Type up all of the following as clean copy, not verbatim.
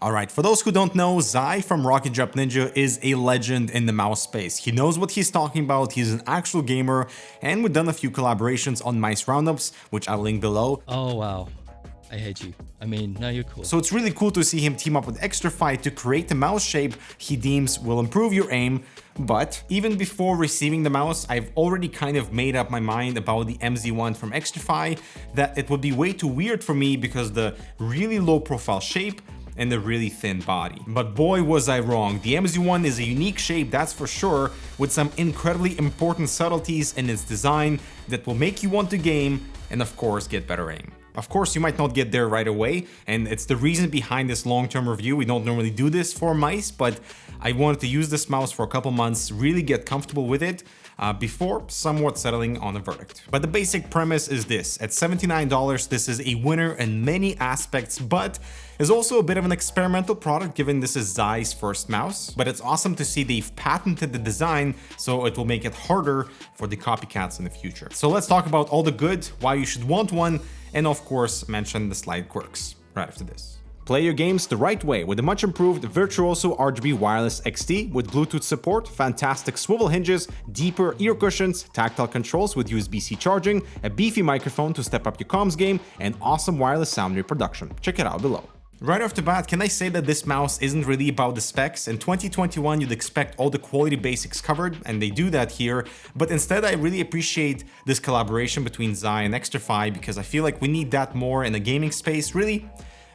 Alright, for those who don't know, Zai from Rocket Jump Ninja is a legend in the mouse space. He knows what he's talking about, he's an actual gamer, and we've done a few collaborations on mice roundups, which I'll link below. Oh wow, I hate you. I mean, no, you're cool. So it's really cool to see him team up with XTRFY to create a mouse shape he deems will improve your aim. But even before receiving the mouse, I've already kind of made up my mind about the MZ1 from XTRFY, that it would be way too weird for me because the really low profile shape and the really thin body. But boy was I wrong. The MZ1 is a unique shape, that's for sure, with some incredibly important subtleties in its design that will make you want to game and of course get better aim. Of course, you might not get there right away, and it's the reason behind this long-term review. We don't normally do this for mice, but I wanted to use this mouse for a couple months, really get comfortable with it, before somewhat settling on a verdict. But the basic premise is this: at $79, this is a winner in many aspects, but is also a bit of an experimental product given this is Zai's first mouse. But it's awesome to see they've patented the design, so it will make it harder for the copycats in the future. So let's talk about all the good, why you should want one, and of course mention the slight quirks right after this. Play your games the right way with the much improved Virtuoso RGB Wireless XT with Bluetooth support, fantastic swivel hinges, deeper ear cushions, tactile controls with USB-C charging, a beefy microphone to step up your comms game, and awesome wireless sound reproduction. Check it out below. Right off the bat, can I say that this mouse isn't really about the specs? In 2021, you'd expect all the quality basics covered, and they do that here, but instead I really appreciate this collaboration between Zai and XTRFY because I feel like we need that more in the gaming space, really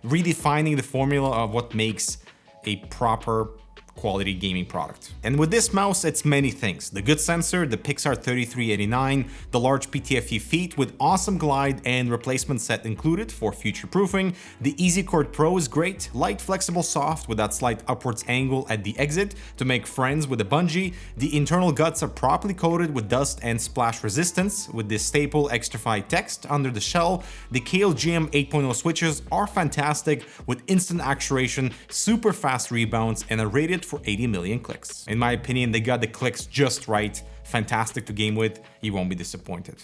redefining the formula of what makes a proper quality gaming product. And with this mouse, it's many things. The good sensor, the Pixar 3389, the large PTFE feet with awesome glide and replacement set included for future proofing. The EasyCord Pro is great, light, flexible, soft with that slight upwards angle at the exit to make friends with the bungee. The internal guts are properly coated with dust and splash resistance with the staple XTRFY text under the shell. The KLGM 8.0 switches are fantastic with instant actuation, super fast rebounds, and are rated for 80 million clicks. In my opinion, they got the clicks just right. Fantastic to game with, you won't be disappointed.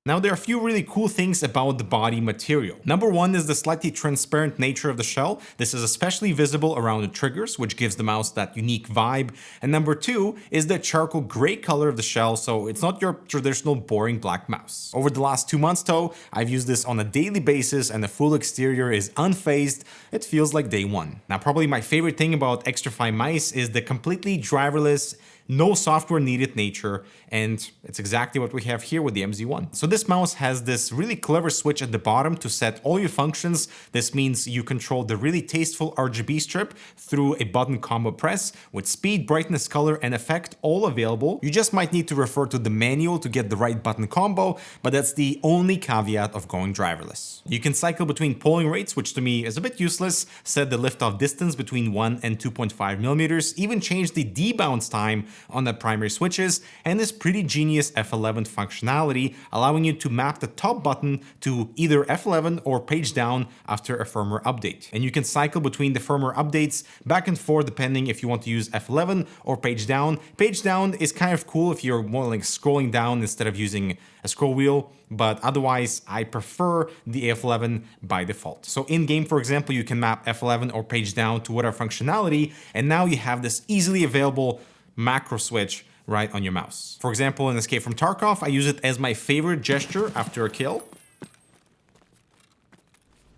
Now, there are a few really cool things about the body material. Number one is the slightly transparent nature of the shell. This is especially visible around the triggers, which gives the mouse that unique vibe. And number two is the charcoal gray color of the shell, so it's not your traditional boring black mouse. Over the last 2 months though, I've used this on a daily basis and the full exterior is unfazed. It feels like day one. Now, probably my favorite thing about XTRFY mice is the completely driverless, no software needed nature, and it's exactly what we have here with the MZ1. So this mouse has this really clever switch at the bottom to set all your functions. This means you control the really tasteful RGB strip through a button combo press with speed, brightness, color, and effect all available. You just might need to refer to the manual to get the right button combo, but that's the only caveat of going driverless. You can cycle between polling rates, which to me is a bit useless, set the liftoff distance between 1 and 2.5 millimeters, even change the debounce time on the primary switches, and this pretty genius F11 functionality, allowing you to map the top button to either F11 or page down after a firmware update. And you can cycle between the firmware updates back and forth depending if you want to use F11 or page down. Page down is kind of cool if you're more like scrolling down instead of using a scroll wheel, but otherwise I prefer the F11 by default. So in game, for example, you can map F11 or page down to whatever functionality, and now you have this easily available macro switch right on your mouse. For example, in Escape from Tarkov, I use it as my favorite gesture after a kill.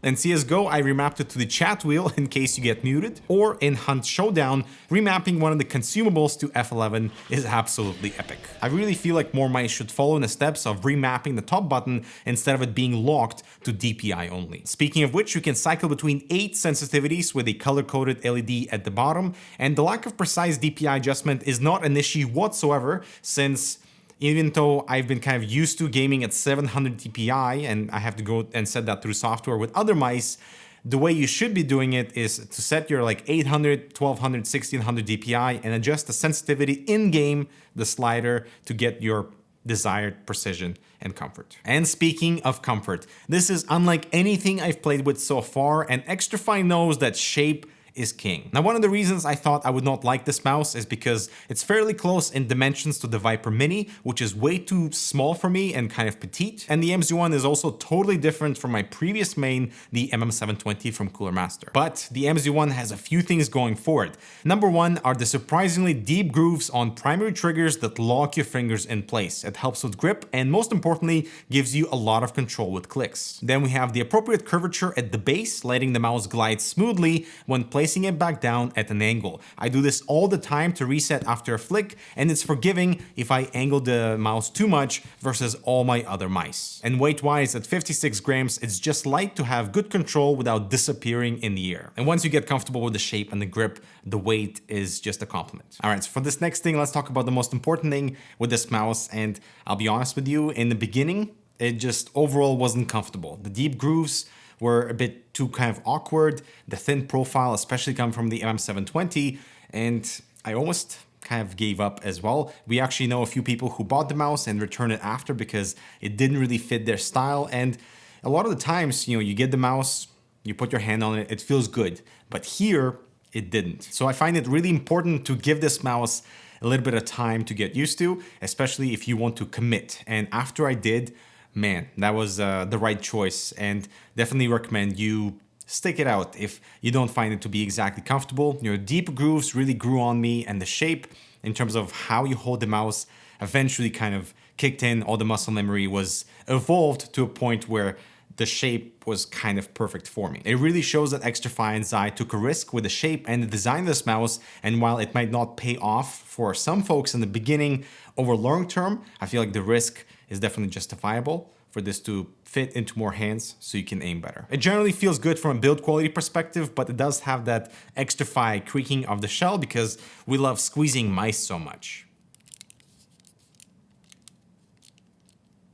In CSGO, I remapped it to the chat wheel in case you get muted. Or in Hunt Showdown, remapping one of the consumables to F11 is absolutely epic. I really feel like more mice should follow in the steps of remapping the top button instead of it being locked to DPI only. Speaking of which, you can cycle between 8 sensitivities with a color-coded LED at the bottom, and the lack of precise DPI adjustment is not an issue whatsoever, since even though I've been kind of used to gaming at 700 DPI and I have to go and set that through software with other mice, the way you should be doing it is to set your like 800, 1200, 1600 DPI and adjust the sensitivity in game, the slider, to get your desired precision and comfort. And speaking of comfort, this is unlike anything I've played with so far, and XTRFY knows that shape is king. Now, one of the reasons I thought I would not like this mouse is because it's fairly close in dimensions to the Viper Mini, which is way too small for me and kind of petite. And the MZ1 is also totally different from my previous main, the MM720 from Cooler Master. But the MZ1 has a few things going for it. Number one are the surprisingly deep grooves on primary triggers that lock your fingers in place. It helps with grip and most importantly, gives you a lot of control with clicks. Then we have the appropriate curvature at the base, letting the mouse glide smoothly when placing it back down at an angle. I do this all the time to reset after a flick, and it's forgiving if I angle the mouse too much versus all my other mice. And weight-wise, at 56 grams, it's just light to have good control without disappearing in the air. And once you get comfortable with the shape and the grip, the weight is just a compliment. All right, so for this next thing, let's talk about the most important thing with this mouse. And I'll be honest with you, in the beginning, it just overall wasn't comfortable. The deep grooves were a bit too kind of awkward, the thin profile, especially coming from the MM720, and I almost kind of gave up as well. We actually know a few people who bought the mouse and returned it after because it didn't really fit their style, and a lot of the times, you know, you get the mouse, you put your hand on it, it feels good, but here, it didn't. So I find it really important to give this mouse a little bit of time to get used to, especially if you want to commit, and after I did, man, that was the right choice, and definitely recommend you stick it out if you don't find it to be exactly comfortable. You know, deep grooves really grew on me, and the shape in terms of how you hold the mouse eventually kind of kicked in. All the muscle memory was evolved to a point where the shape was kind of perfect for me. It really shows that XTRFY and MZ1 took a risk with the shape and the design of this mouse, and while it might not pay off for some folks in the beginning, over long term, I feel like the risk is definitely justifiable for this to fit into more hands so you can aim better. It generally feels good from a build quality perspective, but it does have that XTRFY creaking of the shell because we love squeezing mice so much.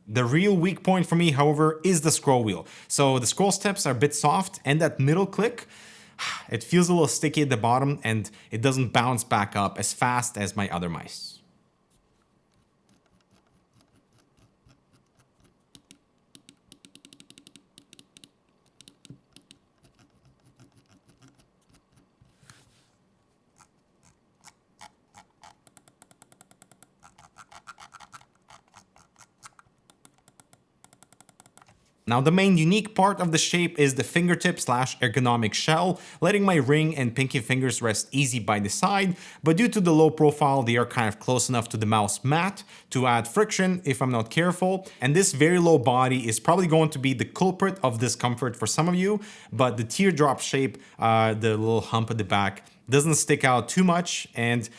The real weak point for me, however, is the scroll wheel. So the scroll steps are a bit soft, and that middle click, it feels a little sticky at the bottom, and it doesn't bounce back up as fast as my other mice. Now, the main unique part of the shape is the fingertip / ergonomic shell, letting my ring and pinky fingers rest easy by the side, but due to the low profile, they are kind of close enough to the mouse mat to add friction if I'm not careful. And this very low body is probably going to be the culprit of discomfort for some of you, but the teardrop shape, the little hump at the back, doesn't stick out too much. And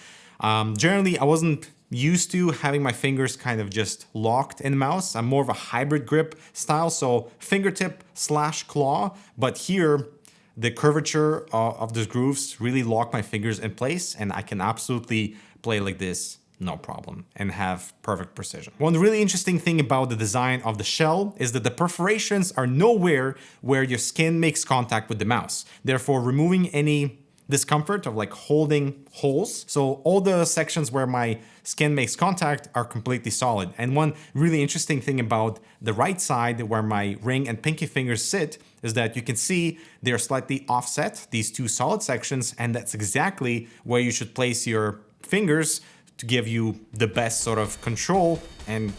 generally, I wasn't used to having my fingers kind of just locked in the mouse. I'm more of a hybrid grip style, so fingertip / claw, but here the curvature of the grooves really lock my fingers in place, and I can absolutely play like this no problem and have perfect precision. One really interesting thing about the design of the shell is that the perforations are nowhere where your skin makes contact with the mouse, therefore removing any discomfort of like holding holes. So all the sections where my skin makes contact are completely solid. And one really interesting thing about the right side where my ring and pinky fingers sit is that you can see they're slightly offset, these two solid sections, and that's exactly where you should place your fingers to give you the best sort of control and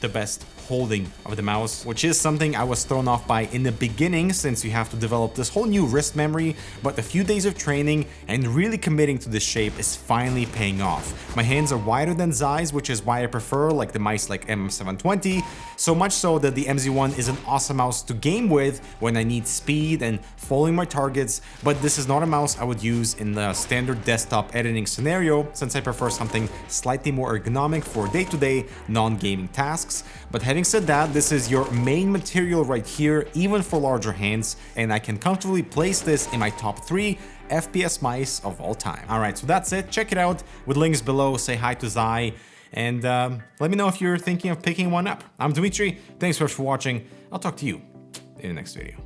the best holding of the mouse, which is something I was thrown off by in the beginning, since you have to develop this whole new wrist memory, but a few days of training and really committing to this shape is finally paying off. My hands are wider than MZ1's, which is why I prefer like the mice like MM720, so much so that the MZ1 is an awesome mouse to game with when I need speed and following my targets, but this is not a mouse I would use in the standard desktop editing scenario, since I prefer something slightly more ergonomic for day-to-day non-gaming tasks. But having said that, this is your main material right here, even for larger hands, and I can comfortably place this in my top 3 FPS mice of all time. All right, so that's it. Check it out with links below. Say hi to MZ1, and let me know if you're thinking of picking one up. I'm Dmitry. Thanks so much for watching. I'll talk to you in the next video.